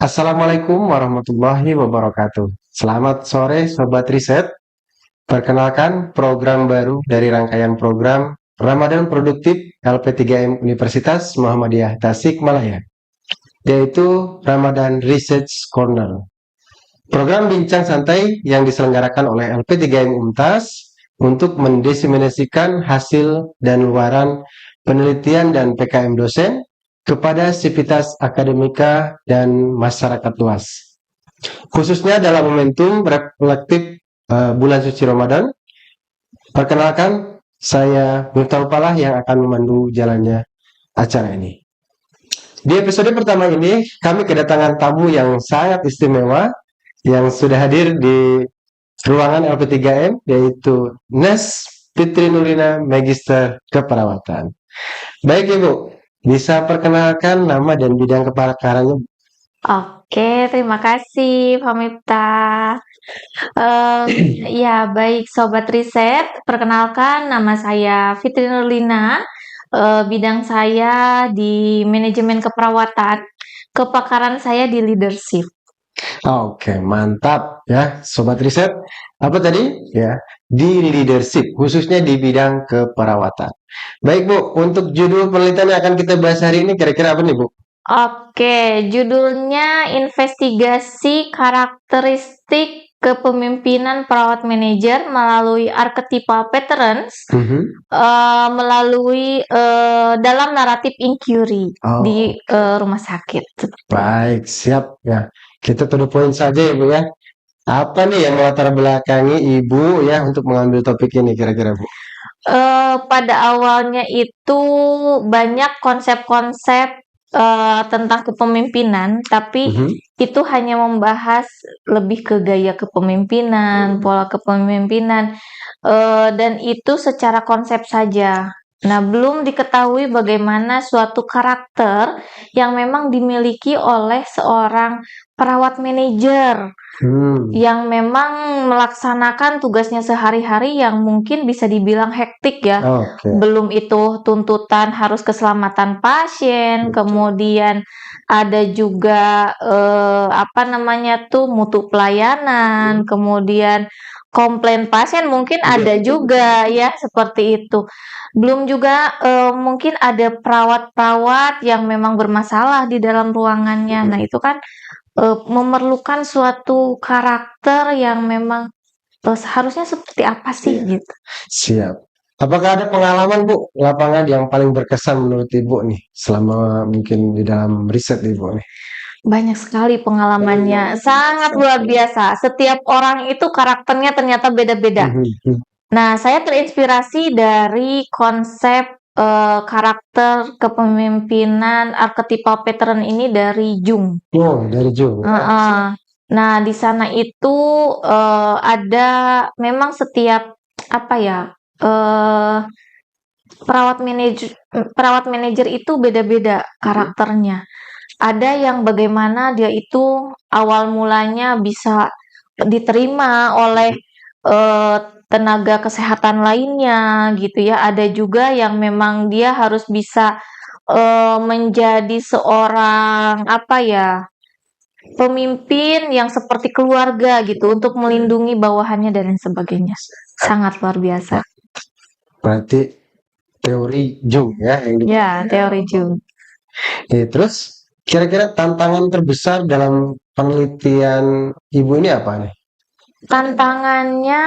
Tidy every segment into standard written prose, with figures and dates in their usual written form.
Assalamualaikum warahmatullahi wabarakatuh. Selamat sore Sobat Riset. Perkenalkan program baru dari rangkaian program Ramadan Produktif LP3M Universitas Muhammadiyah Tasikmalaya, yaitu Ramadan Research Corner. Program bincang santai yang diselenggarakan oleh LP3M Untas untuk mendiseminasikan hasil dan luaran penelitian dan PKM dosen kepada sivitas akademika dan masyarakat luas. Khususnya dalam momentum reflektif bulan suci Ramadan. Perkenalkan, saya Miftahul Falah yang akan memandu jalannya acara ini. Di episode pertama ini, kami kedatangan tamu yang sangat istimewa yang sudah hadir di ruangan LP3M, yaitu Nes Fitri Nurlina, Magister Keperawatan. Baik Ibu, bisa perkenalkan nama dan bidang kepakarannya? Oke, terima kasih Pak Miftah. Ya, baik Sobat Riset, perkenalkan nama saya Fitri Nurlina. Bidang saya di manajemen keperawatan, kepakaran saya di leadership. Oke, mantap ya, Sobat Riset. Apa tadi? Ya, di leadership, khususnya di bidang keperawatan. Baik Bu, untuk judul penelitian yang akan kita bahas hari ini kira-kira apa nih Bu? Oke, judulnya investigasi karakteristik kepemimpinan perawat manajer melalui archetypal patterns melalui dalam naratif inquiry di rumah sakit. Baik, siap ya. Kita to the point saja ya Bu ya. Apa nih yang melatar belakangi Ibu ya untuk mengambil topik ini kira-kira Bu? Pada awalnya itu banyak konsep-konsep tentang kepemimpinan, tapi itu hanya membahas lebih ke gaya kepemimpinan, pola kepemimpinan, dan itu secara konsep saja. Nah, belum diketahui bagaimana suatu karakter yang memang dimiliki oleh seorang perawat manajer yang memang melaksanakan tugasnya sehari-hari yang mungkin bisa dibilang hektik ya. Belum itu tuntutan harus keselamatan pasien, kemudian ada juga mutu pelayanan, kemudian komplain pasien mungkin ada juga ya seperti itu. Belum juga mungkin ada perawat-perawat yang memang bermasalah di dalam ruangannya. Nah, itu kan memerlukan suatu karakter yang memang seharusnya seperti apa sih gitu. Siap. Apakah ada pengalaman Bu lapangan yang paling berkesan menurut Ibu nih selama mungkin di dalam riset Ibu nih? Banyak sekali pengalamannya, sangat luar biasa. Setiap orang itu karakternya ternyata beda-beda. Nah, saya terinspirasi dari konsep karakter kepemimpinan archetypal pattern ini dari Jung. Oh, dari Jung. Nah, di sana itu ada memang setiap perawat manajer itu beda-beda karakternya. Ada yang bagaimana dia itu awal mulanya bisa diterima oleh tenaga kesehatan lainnya gitu ya. Ada juga yang memang dia harus bisa menjadi seorang pemimpin yang seperti keluarga gitu untuk melindungi bawahannya dan lain sebagainya. Sangat luar biasa. Berarti teori Jung ya yang Ya, teori Jung. Terus kira-kira tantangan terbesar dalam penelitian Ibu ini apa nih? Tantangannya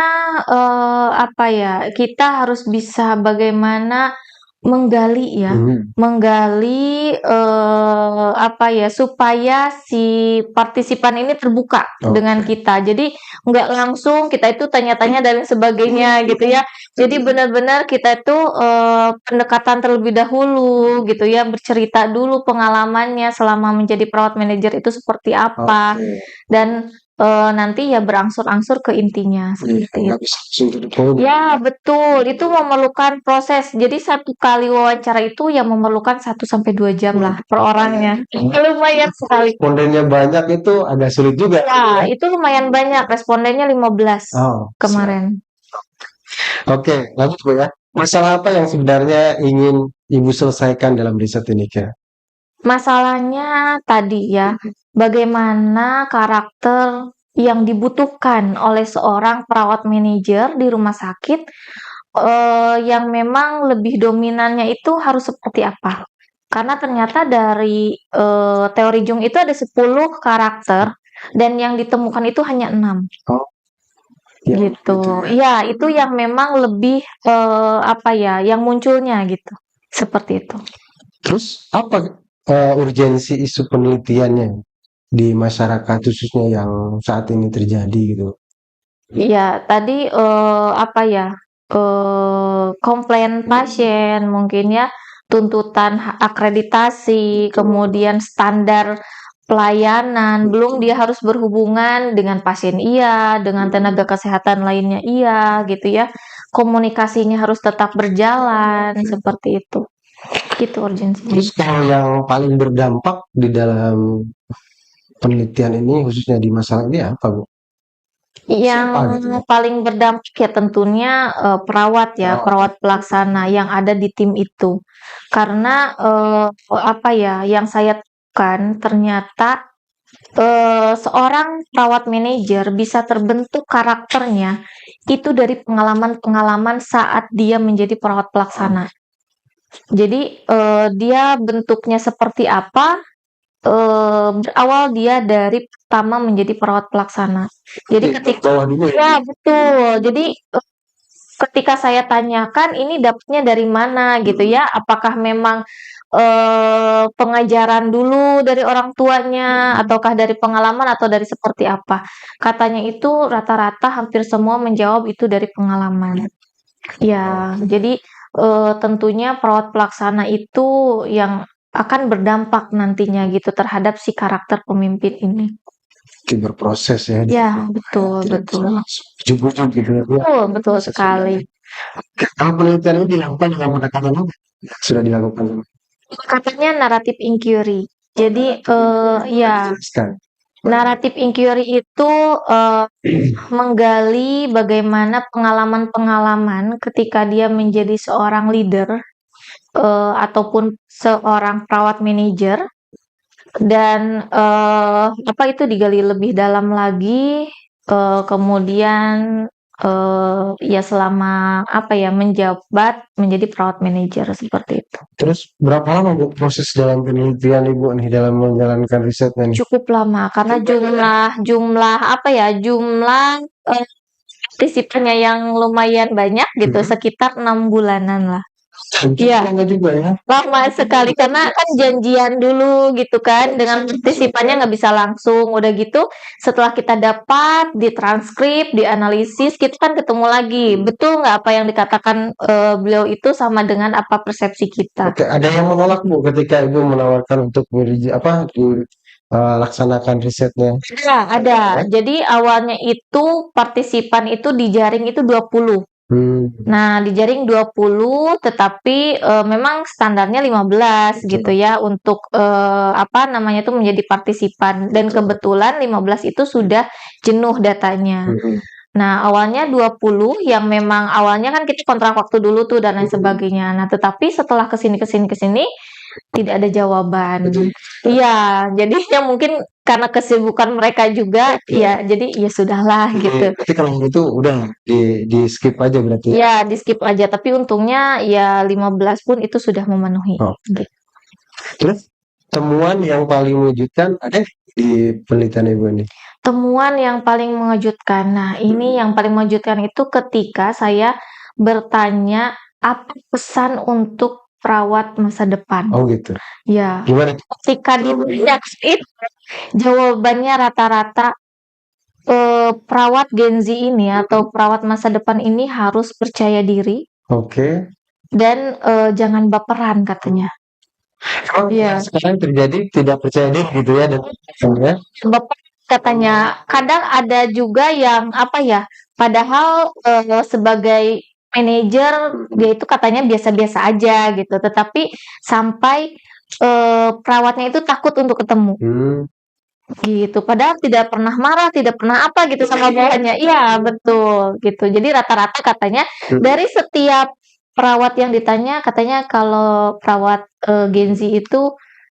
kita harus bisa bagaimana menggali ya, menggali supaya si partisipan ini terbuka dengan kita. Jadi nggak langsung kita itu tanya-tanya dan sebagainya gitu ya. Jadi benar-benar kita itu pendekatan terlebih dahulu gitu ya, bercerita dulu pengalamannya selama menjadi perawat manajer itu seperti apa dan nanti ya berangsur-angsur ke intinya seperti itu. Ya betul, itu memerlukan proses. Jadi satu kali wawancara itu ya memerlukan 1-2 jam lah per orangnya. Lumayan sekali. Respondennya banyak itu agak sulit juga. Ya, itu lumayan banyak. Respondennya 15 kemarin. Oke, lanjut Bu ya. Masalah apa yang sebenarnya ingin Ibu selesaikan dalam riset ini, Kak? Masalahnya tadi ya, bagaimana karakter yang dibutuhkan oleh seorang perawat manajer di rumah sakit, yang memang lebih dominannya itu harus seperti apa. Karena ternyata dari, teori Jung itu ada 10 karakter dan yang ditemukan itu hanya 6, Oh, ya gitu. gitu ya. Iya, itu yang memang lebih, apa ya, yang munculnya gitu, seperti itu. Terus apa urgensi isu penelitiannya di masyarakat khususnya yang saat ini terjadi gitu? Iya, tadi, apa ya, komplain pasien mungkin ya, tuntutan akreditasi, kemudian standar pelayanan, belum dia harus berhubungan dengan pasien iya, dengan tenaga kesehatan lainnya iya, gitu ya. Komunikasinya harus tetap berjalan, seperti itu. Itu urgensinya. Terus kalau yang paling berdampak di dalam penelitian ini khususnya di masalah ini apa, Bu? Yang Siapa gitu ya? paling berdampak ya tentunya, perawat ya, Perawat. perawat pelaksana yang ada di tim itu. Karena, apa ya, yang saya temukan ternyata, seorang perawat manajer bisa terbentuk karakternya itu dari pengalaman-pengalaman saat dia menjadi perawat pelaksana. Jadi, dia bentuknya seperti apa, berawal dia dari pertama menjadi perawat pelaksana. Jadi ketika Bawah dulu ya. ya betul. Jadi, ketika saya tanyakan ini dapatnya dari mana gitu ya, apakah memang, pengajaran dulu dari orang tuanya, ataukah dari pengalaman atau dari seperti apa. Katanya itu rata-rata hampir semua menjawab itu dari pengalaman. Ya, jadi, tentunya perawat pelaksana itu yang akan berdampak nantinya gitu terhadap si karakter pemimpin ini. Berproses ya. Ya, betul Tidak bisa betul. langsung ujuk-ujuk gitu ya. Betul betul sekali. Kalau penelitian ini dilakukan dengan pendekatan apa? Sudah dilakukan. Katanya naratif inquiry. Jadi, ya, Jelaskan. naratif inquiry itu, menggali bagaimana pengalaman-pengalaman ketika dia menjadi seorang leader, ataupun seorang perawat manajer dan, apa itu digali lebih dalam lagi, kemudian, ya selama apa ya, menjabat menjadi perawat manajer seperti itu. Terus berapa lama Bu proses dalam penelitian Ibu nih dalam menjalankan risetnya nih? Cukup lama karena jumlah jumlah apa ya, jumlah, partisipannya yang lumayan banyak gitu, sekitar 6 bulanan lah. Iya. Lama juga ya. Lama sekali karena kan janjian dulu gitu kan, dengan partisipannya nggak bisa langsung. Udah gitu setelah kita dapat, ditranskrip, dianalisis, kita kan ketemu lagi. Betul nggak apa yang dikatakan, beliau itu sama dengan apa persepsi kita. Oke, ada yang menolak Bu ketika Ibu menawarkan untuk laksanakan risetnya? Ada. Jadi awalnya itu partisipan itu di jaring itu 20. Nah, di jaring 20, tetapi, memang standarnya 15 gitu ya untuk, apa namanya itu, menjadi partisipan dan kebetulan 15 itu sudah jenuh datanya. Nah, awalnya 20 yang memang awalnya kan kita kontrak waktu dulu tuh dan lain sebagainya. Nah, tetapi setelah kesini tidak ada jawaban. Iya, jadinya mungkin karena kesibukan mereka juga, ya jadi ya sudahlah gitu. Berarti kalau itu udah di-skip aja berarti ya? Ya, di-skip aja, tapi untungnya ya 15 pun itu sudah memenuhi. Oh. Gitu. Terus temuan yang paling mengejutkan ada di penelitian Ibu ini? Temuan yang paling mengejutkan. Nah, ini yang paling mengejutkan itu ketika saya bertanya apa pesan untuk perawat masa depan. Oh gitu. Ya, Gimana? ketika ditanya itu jawabannya rata-rata, perawat Gen Z ini atau perawat masa depan ini harus percaya diri Oke. dan, jangan baperan katanya. Oh, Iya. sekarang terjadi tidak percaya diri gitu ya dan ya. Bapak katanya, kadang ada juga yang apa ya, padahal, sebagai manajer dia itu katanya biasa-biasa aja gitu, tetapi sampai, perawatnya itu takut untuk ketemu. Gitu, padahal tidak pernah marah, tidak pernah apa gitu sama bawahannya. Iya, betul, gitu. Jadi rata-rata katanya dari setiap perawat yang ditanya, katanya kalau perawat, Gen Z itu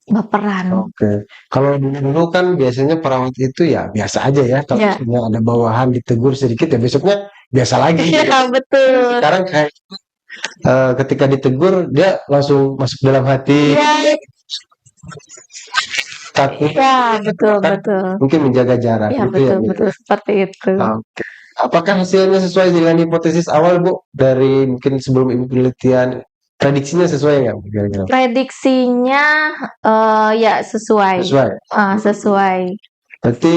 baperan. Oke. Kalau dulu kan biasanya perawat itu ya biasa aja ya. Kalau Ya. misalnya ada bawahan ditegur sedikit ya besoknya biasa lagi. Iya, betul. Sekarang kayak ketika ditegur dia langsung masuk dalam hati, Iya, takut, iya, betul, kan betul. mungkin menjaga jarak Iya, gitu ya, betul, Bu. betul seperti itu. Oke. Apakah hasilnya sesuai dengan hipotesis awal, Bu? Dari mungkin sebelum Ibu penelitian, prediksinya sesuai nggak, Bu, kira-kira? Prediksinya ya sesuai. Sesuai. Sesuai. Berarti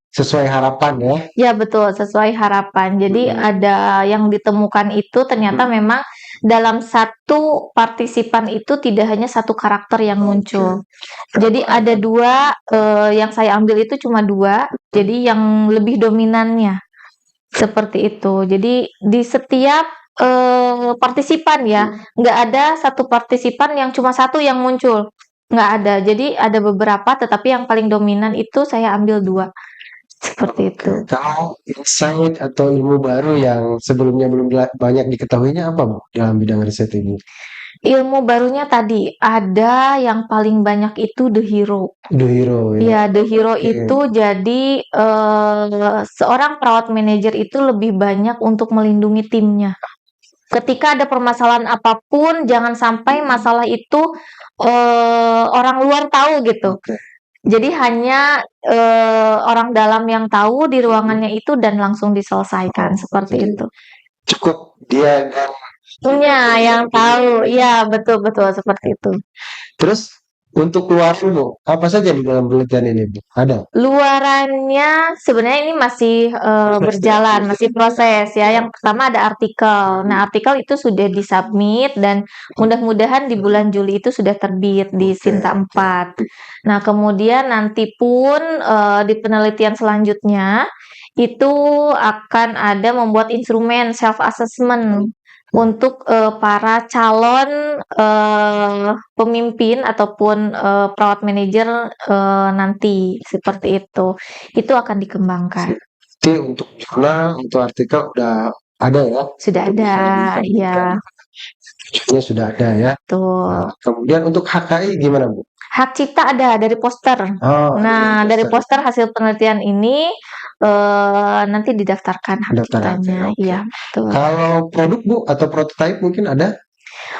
sesuai harapan ya. Ya, betul, sesuai harapan. Jadi ada yang ditemukan itu ternyata memang dalam satu partisipan itu tidak hanya satu karakter yang muncul. Jadi ada dua, yang saya ambil itu cuma dua, jadi yang lebih dominannya. Seperti itu. Jadi di setiap partisipan ya, nggak ada satu partisipan yang cuma satu yang muncul. Nggak ada. Jadi ada beberapa, tetapi yang paling dominan itu saya ambil dua. Seperti itu. Kalau insight atau ilmu baru yang sebelumnya belum banyak diketahuinya apa, Bu, dalam bidang riset ini? Ilmu barunya tadi, ada yang paling banyak itu The Hero. The Hero ya. Ya, The Hero Oke. itu jadi seorang perawat manajer itu lebih banyak untuk melindungi timnya. Ketika ada permasalahan apapun, jangan sampai masalah itu orang luar tahu gitu. Oke. Jadi hanya orang dalam yang tahu di ruangannya itu dan langsung diselesaikan seperti Jadi itu. cukup dia dan Punya yang tahu, iya betul-betul seperti itu. terus untuk luarnya, Bu, apa saja di dalam penelitian ini, Bu? Ada? Luarannya sebenarnya ini masih berjalan, masih proses ya. Yang pertama ada artikel. Nah, artikel itu sudah disubmit dan mudah-mudahan di bulan Juli itu sudah terbit di Sinta 4. Nah, kemudian nanti pun di penelitian selanjutnya itu akan ada membuat instrumen self assessment untuk para calon pemimpin ataupun perawat manajer nanti seperti itu. Itu akan dikembangkan. Jadi untuk jurnal, untuk artikel udah ada ya? Sudah ada, ya. Ini sudah ada ya. Tuh. Nah, kemudian untuk HKI gimana, Bu? Hak cipta ada dari poster. Oh, Nah, ada dari poster. poster hasil penelitian ini nanti didaftarkan hak Daftar ciptanya. oke. Iya, betul. Kalau produk, Bu, atau prototype mungkin ada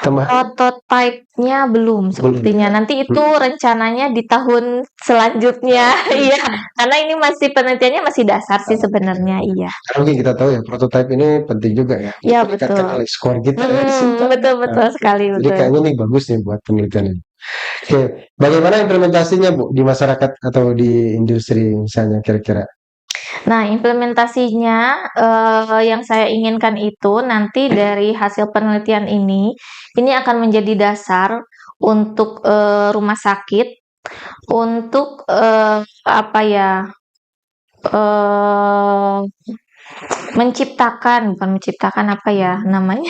tambahan? Prototype-nya belum sepertinya. ya? Nanti itu rencananya di tahun selanjutnya. Iya, karena ini masih penelitiannya masih dasar sih sebenarnya. Iya. Karena mungkin kita tahu ya prototype ini penting juga ya. Iya, Meningkatkan betul. nilai skor kita ya di Sinta. Betul sekali, Jadi betul. kayaknya ini bagus nih buat penelitian ini. Oke, bagaimana implementasinya, Bu, di masyarakat atau di industri misalnya kira-kira? Nah, implementasinya yang saya inginkan itu nanti dari hasil penelitian ini akan menjadi dasar untuk rumah sakit untuk apa ya? Bukan menciptakan apa ya namanya?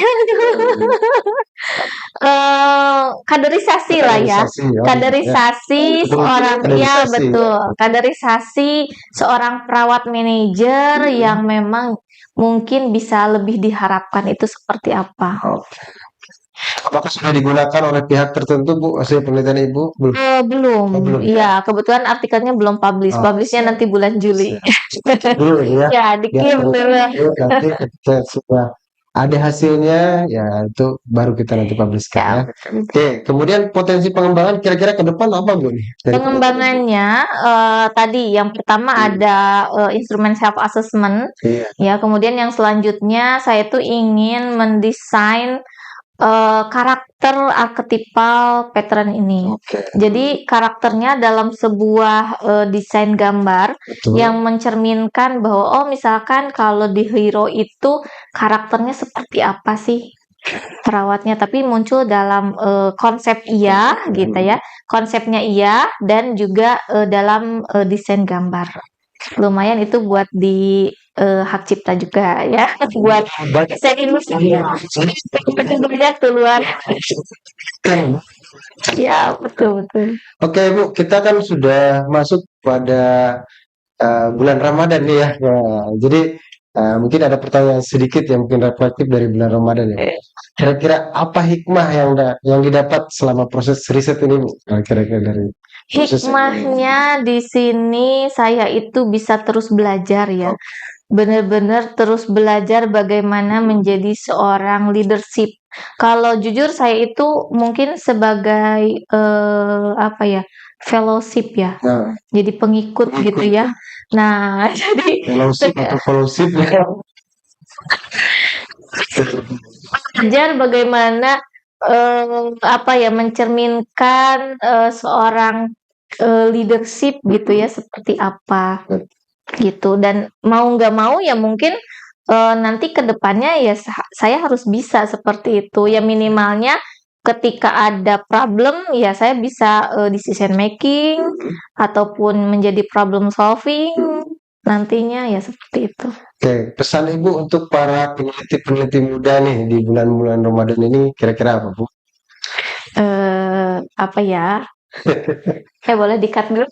Kaderisasi lah ya. Kaderisasi, oh, Kaderisasi ya. seorang ya Kaderisasi, betul. Kaderisasi seorang perawat manajer yang memang mungkin bisa lebih diharapkan itu seperti apa. Oke. Apakah sudah digunakan oleh pihak tertentu, Bu, hasil penelitian Ibu? Belum. Belum. belum, Iya, kebetulan artikelnya belum publish. Oh, Publishnya nanti bulan Juli. Dulu ya. Ya, dikirim dulu. Nanti ketika sudah ada hasilnya, ya itu baru kita nanti publishkan ya. Oke, kemudian potensi pengembangan kira-kira ke depan apa, Bu, nih? Pengembangannya tadi yang pertama ada instrumen self assessment. Iya. Ya, kemudian yang selanjutnya saya tuh ingin mendesain karakter archetypal pattern ini. Oke. Jadi karakternya dalam sebuah desain gambar Betul. yang mencerminkan bahwa misalkan kalau di Hero itu karakternya seperti apa sih perawatnya, tapi muncul dalam konsep gitu ya. Konsepnya dan juga dalam desain gambar. Lumayan itu buat di hak cipta juga ya. Buat desain industri banyak keluar. Ya, betul. Oke, Bu, kita kan sudah masuk pada bulan Ramadan nih ya. Nah, jadi Mungkin ada pertanyaan sedikit yang mungkin reflektif dari bulan Ramadan ya. Kira-kira apa hikmah yang didapat selama proses riset ini, Bu? Kira-kira dari proses ini. Hikmahnya di sini saya itu bisa terus belajar ya. Benar-benar terus belajar bagaimana menjadi seorang leadership. Kalau jujur saya itu mungkin sebagai apa ya, fellowship ya. Nah, Jadi pengikut gitu ya. Nah, jadi fellowship atau fellowship ya. belajar bagaimana apa ya, mencerminkan seorang leadership gitu ya, seperti apa gitu. Dan mau nggak mau ya mungkin nanti ke depannya ya saya harus bisa seperti itu ya, minimalnya ketika ada problem ya saya bisa decision making ataupun menjadi problem solving nantinya ya, seperti itu. Oke, pesan Ibu untuk para peneliti-peneliti muda nih di bulan-bulan Ramadan ini kira-kira apa, Bu? Apa ya? Boleh di-cut dulu?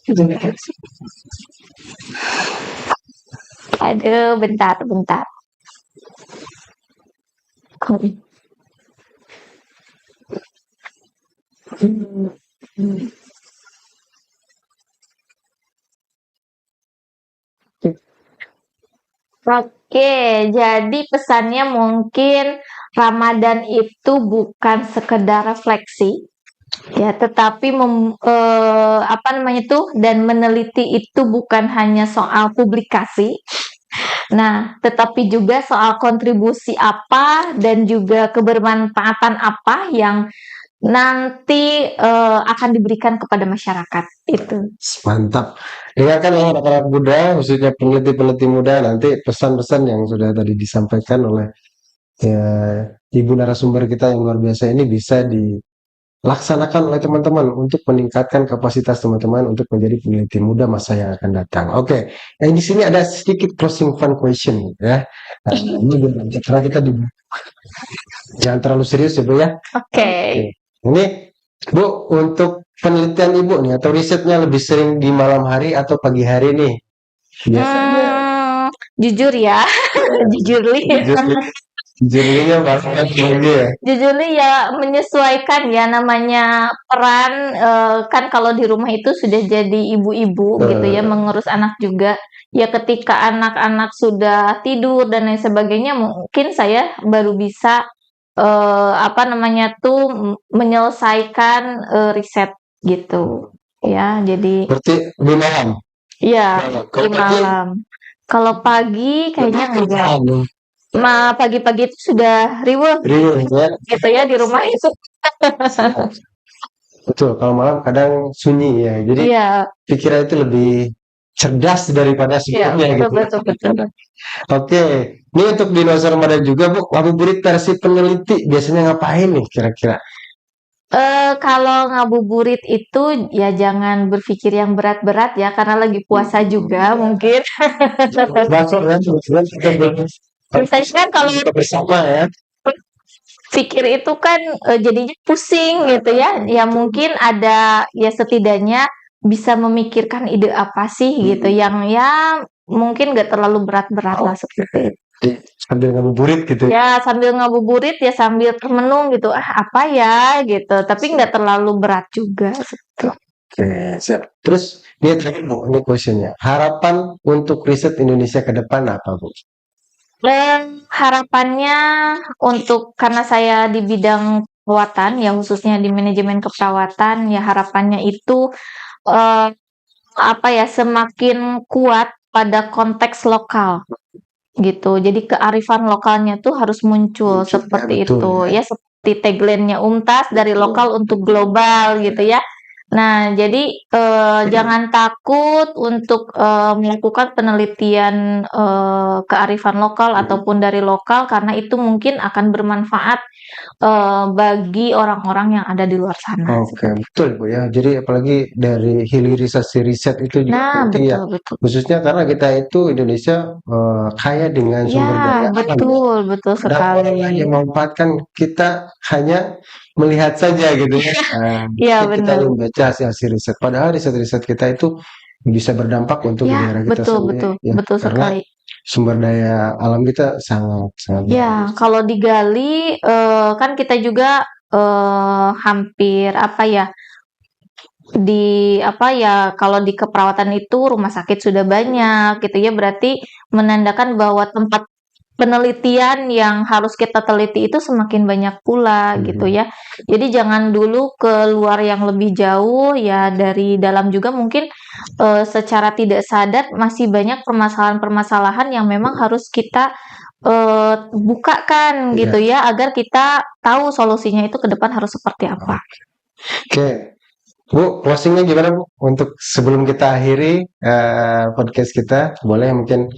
Aduh, bentar. Oke, jadi pesannya mungkin Ramadan itu bukan sekedar refleksi, ya, tetapi apa namanya tuh, dan meneliti itu bukan hanya soal publikasi. Nah, tetapi juga soal kontribusi apa dan juga kebermanfaatan apa yang nanti akan diberikan kepada masyarakat itu. Mantap. Dengarkan ya anak-anak muda, khususnya peneliti-peneliti muda, nanti pesan-pesan yang sudah tadi disampaikan oleh ya, ibu narasumber kita yang luar biasa ini bisa dilaksanakan oleh teman-teman untuk meningkatkan kapasitas teman-teman untuk menjadi peneliti muda masa yang akan datang. Oke, yang di sini ada sedikit closing fun question ya. Nah, ini karena kita jangan terlalu serius ya, Bu ya. Oke. Ini Bu, untuk penelitian Ibu nih atau risetnya lebih sering di malam hari atau pagi hari nih? Biasanya. Jujur ya, jujur Jujurnya bahkan ya. Jujur ya menyesuaikan ya, namanya peran kan kalau di rumah itu sudah jadi ibu-ibu gitu ya, mengurus anak juga. Ya ketika anak-anak sudah tidur dan lain sebagainya, mungkin saya baru bisa apa namanya tuh menyelesaikan riset gitu. Ya, jadi Berarti di malam. ya Kalau di pagi, malam. Kalau pagi kayaknya enggak. malam. Pagi-pagi itu sudah riweuh Ya. gitu ya di rumah itu. Betul, kalau malam kadang sunyi ya. Jadi Iya, pikiran itu lebih cerdas daripada iya, sebelumnya gitu. betul. Oke, ini untuk di Nusa Ramadan juga Bu, ngabuburit versi peneliti biasanya ngapain nih kira-kira? Kalau ngabuburit itu ya jangan berpikir yang berat-berat ya, karena lagi puasa juga mungkin. Bakso ya, kebetulan kita Biasanya kan kalau bersama ya. pikir itu kan jadinya pusing gitu ya. Ya mungkin ada ya setidaknya bisa memikirkan ide apa sih gitu yang ya mungkin gak terlalu berat-berat lah seperti itu. Sambil ngabuburit gitu. Ya sambil ngabuburit ya sambil termenung gitu, apa ya gitu, tapi nggak terlalu berat juga gitu. Oke, siap. Terus ini terakhir Bu, ini questionnya. Harapan untuk riset Indonesia ke depan apa Bu? Dan harapannya untuk, karena saya di bidang perawatan ya, khususnya di manajemen keperawatan ya, harapannya itu apa ya, semakin kuat pada konteks lokal gitu. Jadi kearifan lokalnya tuh harus muncul seperti betul, itu ya, seperti tagline-nya UNTAS, dari lokal untuk global gitu ya. Nah, jadi jangan takut untuk melakukan penelitian kearifan lokal ataupun dari lokal, karena itu mungkin akan bermanfaat bagi orang-orang yang ada di luar sana. Oke, betul Bu ya. Jadi apalagi dari hilirisasi riset itu juga Nah, penting ya. betul. Khususnya karena kita itu Indonesia kaya dengan sumber daya Ya, alam ya. betul Dan orang lain yang sekali. memanfaatkan kita hanya melihat saja gitu ya. Iya, Kita benar. membaca hasil-hasil riset. Padahal riset-riset kita itu bisa berdampak untuk Ya, negara kita sendiri. Ya, betul karena sekali. sumber daya alam kita sangat sangat Ya, kalau digali kan kita juga hampir kalau di keperawatan itu rumah sakit sudah banyak gitu ya, berarti menandakan bahwa tempat penelitian yang harus kita teliti itu semakin banyak pula gitu ya. Jadi jangan dulu keluar yang lebih jauh ya, dari dalam juga mungkin secara tidak sadar masih banyak permasalahan-permasalahan yang memang harus kita bukakan gitu ya, agar kita tahu solusinya itu ke depan harus seperti apa. Oke. Bu, closingnya gimana Bu? Untuk sebelum kita akhiri podcast kita, boleh mungkin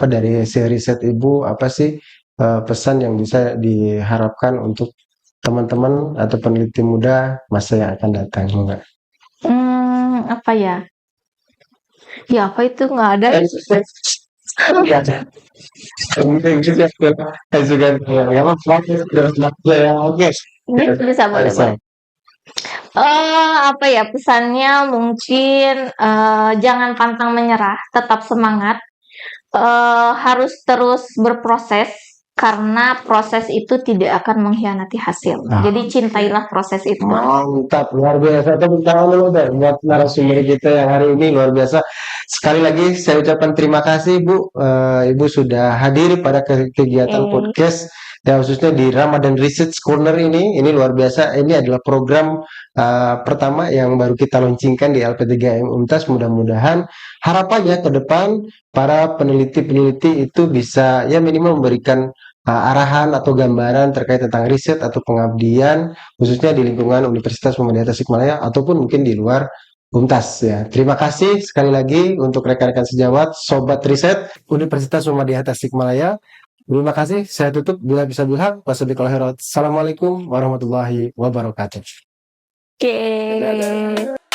dari riset Ibu apa sih pesan yang bisa diharapkan untuk teman-teman atau peneliti muda masa yang akan datang, enggak? Apa ya? Ya apa itu nggak ada? Nggak ada. Oke. Bisa boleh. Apa ya pesannya mungkin jangan pantang menyerah, tetap semangat, harus terus berproses karena proses itu tidak akan mengkhianati hasil. Jadi cintailah proses itu. Mantap, luar biasa. Tepuk tangan dulu deh buat narasumber kita yang hari ini luar biasa. Sekali lagi saya ucapkan terima kasih Bu. Ibu sudah hadir pada kegiatan podcast ya, khususnya di Ramadan Research Corner ini. Ini luar biasa. Ini adalah program pertama yang baru kita launchingkan di LP3M Untas. Mudah-mudahan harapannya ke depan para peneliti-peneliti itu bisa ya minimal memberikan arahan atau gambaran terkait tentang riset atau pengabdian khususnya di lingkungan Universitas Muhammadiyah Tasikmalaya ataupun mungkin di luar Untas ya. Terima kasih sekali lagi untuk rekan-rekan sejawat, sobat riset Universitas Muhammadiyah Tasikmalaya. Terima kasih. Saya tutup bila bisa bilang. Wassalamualaikum warahmatullahi wabarakatuh. Oke.